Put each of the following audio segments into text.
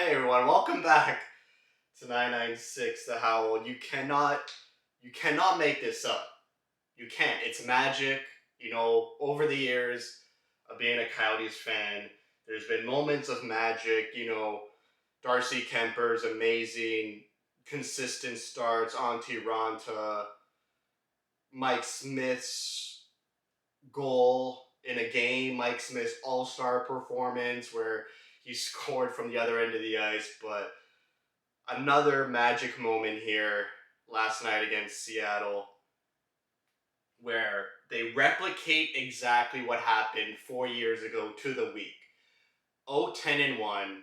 Hey everyone, welcome back to 996 The Howl. You cannot make this up. You can't. It's magic. Over the years of being a Coyotes fan, there's been moments of magic. Darcy Kemper's amazing, consistent starts, Auntie Ranta, Mike Smith's goal in a game, Mike Smith's all-star performance where he scored from the other end of the ice, but another magic moment here last night against Seattle where they replicate exactly what happened 4 years ago to the week. 0-10-1,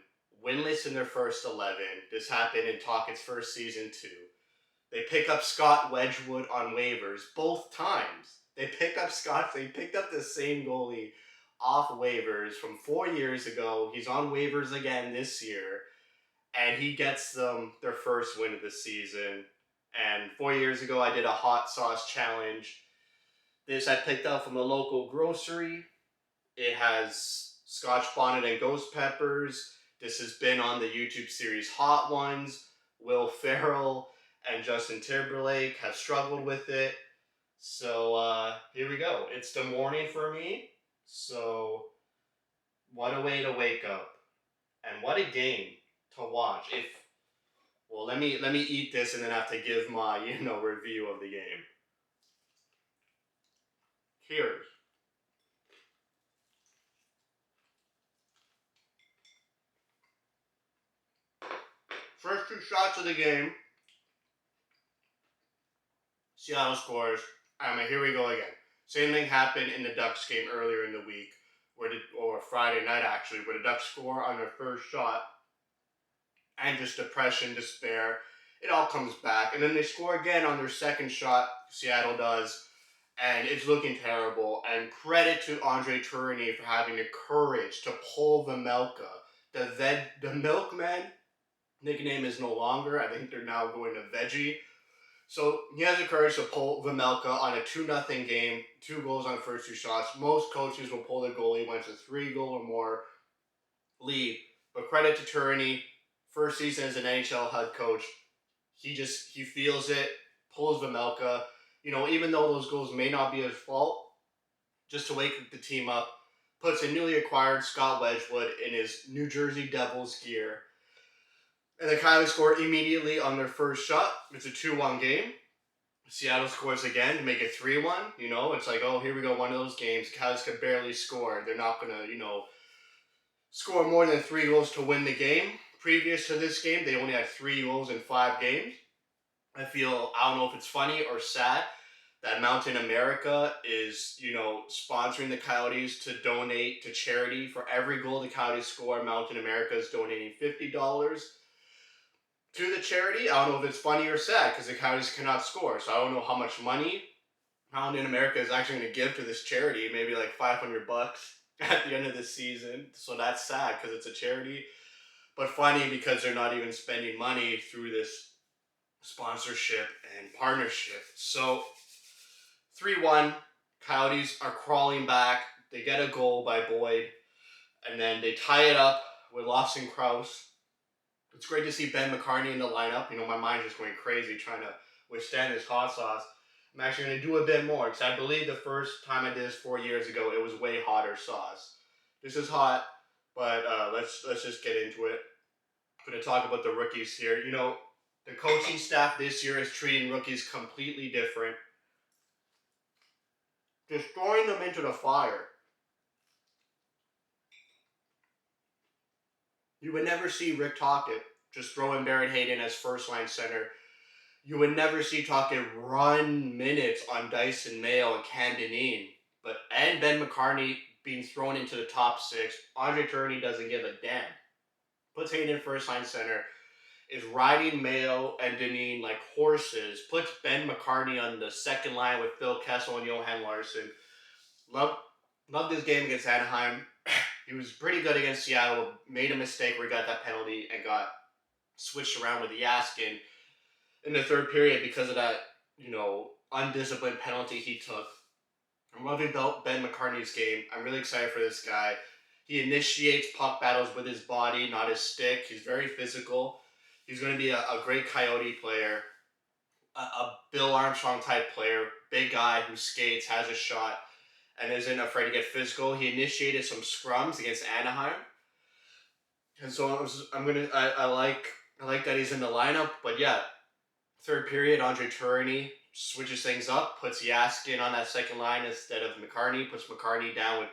winless in their first 11. This happened in Talkett's first season too. They pick up Scott Wedgwood on waivers both times. They picked up the same goalie off waivers from 4 years ago. He's on waivers again this year, and he gets them their first win of the season. And 4 years ago, I did a hot sauce challenge. This I picked up from a local grocery. It has Scotch bonnet and ghost peppers. This has been on the YouTube series Hot Ones. Will Ferrell and Justin Timberlake have struggled with it. So here we go. It's the morning for me. So what a way to wake up. And what a game to watch. Let me eat this and then have to give my, review of the game. Cheers. First two shots of the game. Seattle scores. Here we go again. Same thing happened in the Ducks game earlier in the week, or Friday night actually, where the Ducks score on their first shot, and just depression, despair, it all comes back. And then they score again on their second shot, Seattle does, and it's looking terrible. And credit to Andre Tourigny for having the courage to pull Vemelka. The Milkman nickname is no longer. I think they're now going to Veggie. So he has the courage to pull Vemelka on a 2-0 game, 2 goals on the first 2 shots. Most coaches will pull the goalie when it's a 3-goal or more lead. But credit to Tourigny, first season as an NHL head coach, he feels it, pulls Vemelka. Even though those goals may not be his fault, just to wake the team up, puts a newly acquired Scott Wedgwood in his New Jersey Devils gear. And the Coyotes score immediately on their first shot. It's a 2-1 game. Seattle scores again to make it 3-1. It's like, oh, here we go, one of those games. The Coyotes could barely score. They're not going to, score more than 3 goals to win the game. Previous to this game, they only had 3 goals in 5 games. I don't know if it's funny or sad that Mountain America is, sponsoring the Coyotes to donate to charity. For every goal the Coyotes score, Mountain America is donating $50 to the charity. I don't know if it's funny or sad because the Coyotes cannot score. So I don't know how much money Mountain America is actually going to give to this charity. Maybe like $500 at the end of the season. So that's sad because it's a charity. But funny because they're not even spending money through this sponsorship and partnership. So 3-1, Coyotes are crawling back. They get a goal by Boyd. And then they tie it up with Lawson Krause. It's great to see Ben McCartney in the lineup. My mind's just going crazy trying to withstand this hot sauce. I'm actually going to do a bit more because I believe the first time I did this 4 years ago, it was way hotter sauce. This is hot, but let's just get into it. I'm going to talk about the rookies here. The coaching staff this year is treating rookies completely different. Just throwing them into the fire. You would never see Rick Tocchet just throw in Barrett Hayden as first-line center. You would never see Tocchet run minutes on Dyson Mayo and Cam Dineen. And Ben McCartney being thrown into the top 6. Andre Tourigny doesn't give a damn. Puts Hayden in first-line center. Is riding Mayo and Dineen like horses. Puts Ben McCartney on the second line with Phil Kessel and Johan Larsson. Love this game against Anaheim. He was pretty good against Seattle. Made a mistake where he got that penalty and got switched around with Yaskin in the third period because of that, undisciplined penalty he took. I'm loving Ben McCartney's game. I'm really excited for this guy. He initiates puck battles with his body, not his stick. He's very physical. He's going to be a great Coyote player, a Bill Armstrong type player, big guy who skates, has a shot, and isn't afraid to get physical. He initiated some scrums against Anaheim, and so I like that he's in the lineup. But yeah, third period, Andre Tourigny switches things up, puts Yaskin on that second line instead of McCartney, puts McCartney down with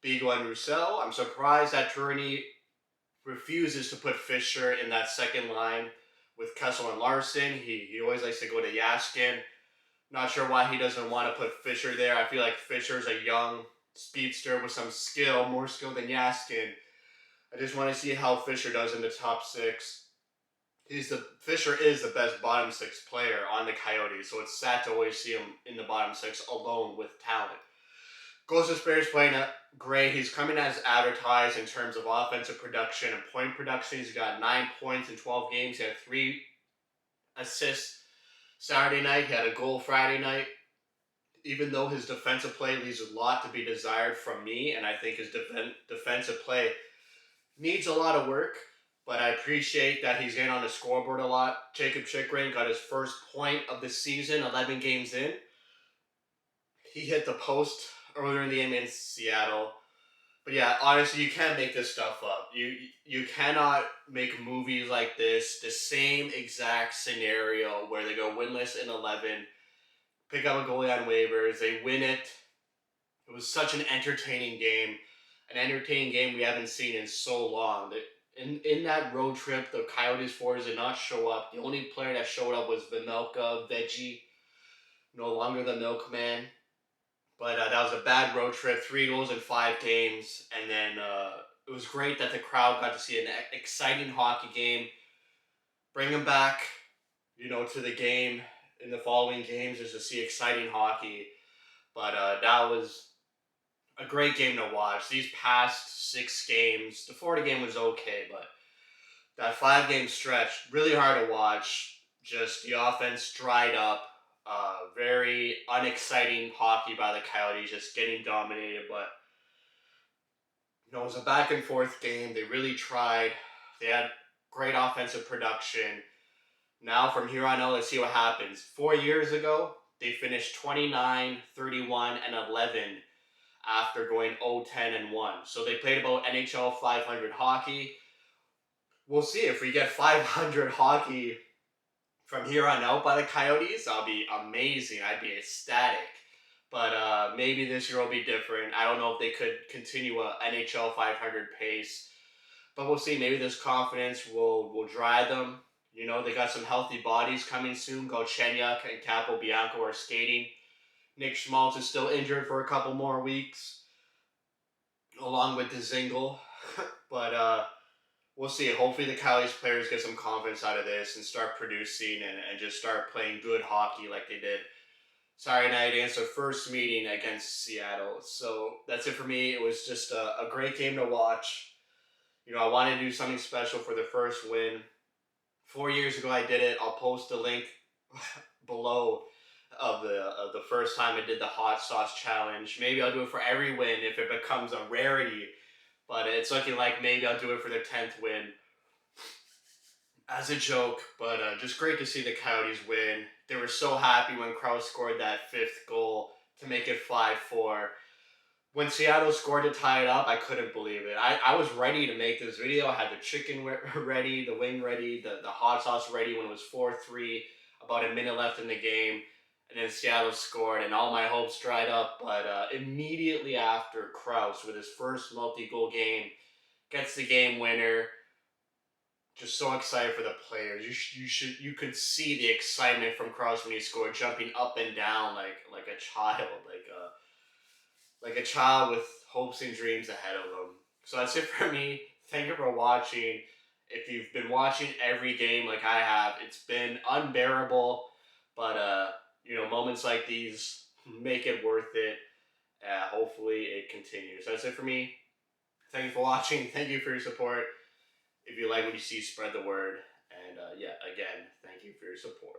Beagle and Roussel. I'm surprised that Tourigny refuses to put Fisher in that second line with Kessel and Larson. He always likes to go to Yaskin. Not sure why he doesn't want to put Fisher there. I feel like Fisher's a young speedster with some skill, more skill than Yaskin. I just want to see how Fisher does in the top six. Fisher is the best bottom six player on the Coyotes, so it's sad to always see him in the bottom six alone with talent. Goes to Spares playing great. He's coming as advertised in terms of offensive production and point production. He's got 9 points in 12 games. He had 3 assists Saturday night. He had a goal Friday night. Even though his defensive play leaves a lot to be desired from me, and I think his defensive play needs a lot of work, but I appreciate that he's getting on the scoreboard a lot. Jacob Chikrin got his first point of the season, 11 games in. He hit the post earlier in the game in Seattle. But yeah, honestly, you can't make this stuff up. You cannot make movies like this, the same exact scenario where they go winless in 11, pick up a goalie on waivers, they win it. It was such an entertaining game we haven't seen in so long. In that road trip, the Coyotes forwards did not show up. The only player that showed up was Vimelka, Veggie, no longer the Milkman. But that was a bad road trip, 3 goals in 5 games. And then it was great that the crowd got to see an exciting hockey game. Bring them back, to the game in the following games just to see exciting hockey. But that was a great game to watch. These past 6 games, the Florida game was okay, but that 5-game stretch, really hard to watch. Just the offense dried up. Very unexciting hockey by the Coyotes, just getting dominated. But it was a back and forth game. They really tried. They had great offensive production. Now from here on out, let's see what happens. 4 years ago, they finished 29, 31, and 11 after going 0-10-1. So they played about NHL 500 hockey. We'll see if we get 500 hockey from here on out by the Coyotes. I'll be amazing. I'd be ecstatic. But maybe this year will be different. I don't know if they could continue a NHL 500 pace. But we'll see. Maybe this confidence will drive them. They got some healthy bodies coming soon. Galchenyuk and Capobianco are skating. Nick Schmaltz is still injured for a couple more weeks, along with Dzingel. But we'll see. Hopefully the Coyotes players get some confidence out of this and start producing and just start playing good hockey like they did Saturday night against their first meeting against Seattle. So that's it for me. It was just a great game to watch. I wanted to do something special for the first win. 4 years ago I did it. I'll post the link below of the first time I did the hot sauce challenge. Maybe I'll do it for every win if it becomes a rarity. But it's looking like maybe I'll do it for the 10th win as a joke. But just great to see the Coyotes win. They were so happy when Krause scored that 5th goal to make it 5-4. When Seattle scored to tie it up, I couldn't believe it. I was ready to make this video. I had the chicken ready, the wing ready, the hot sauce ready when it was 4-3, about a minute left in the game. And then Seattle scored, and all my hopes dried up. But immediately after, Krause, with his first multi-goal game, gets the game winner. Just so excited for the players. You could see the excitement from Krause when he scored, jumping up and down like a child, like a child with hopes and dreams ahead of them. So that's it for me. Thank you for watching. If you've been watching every game like I have, it's been unbearable. But moments like these make it worth it. Hopefully it continues. So that's it for me. Thank you for watching. Thank you for your support. If you like what you see, spread the word. And again, thank you for your support.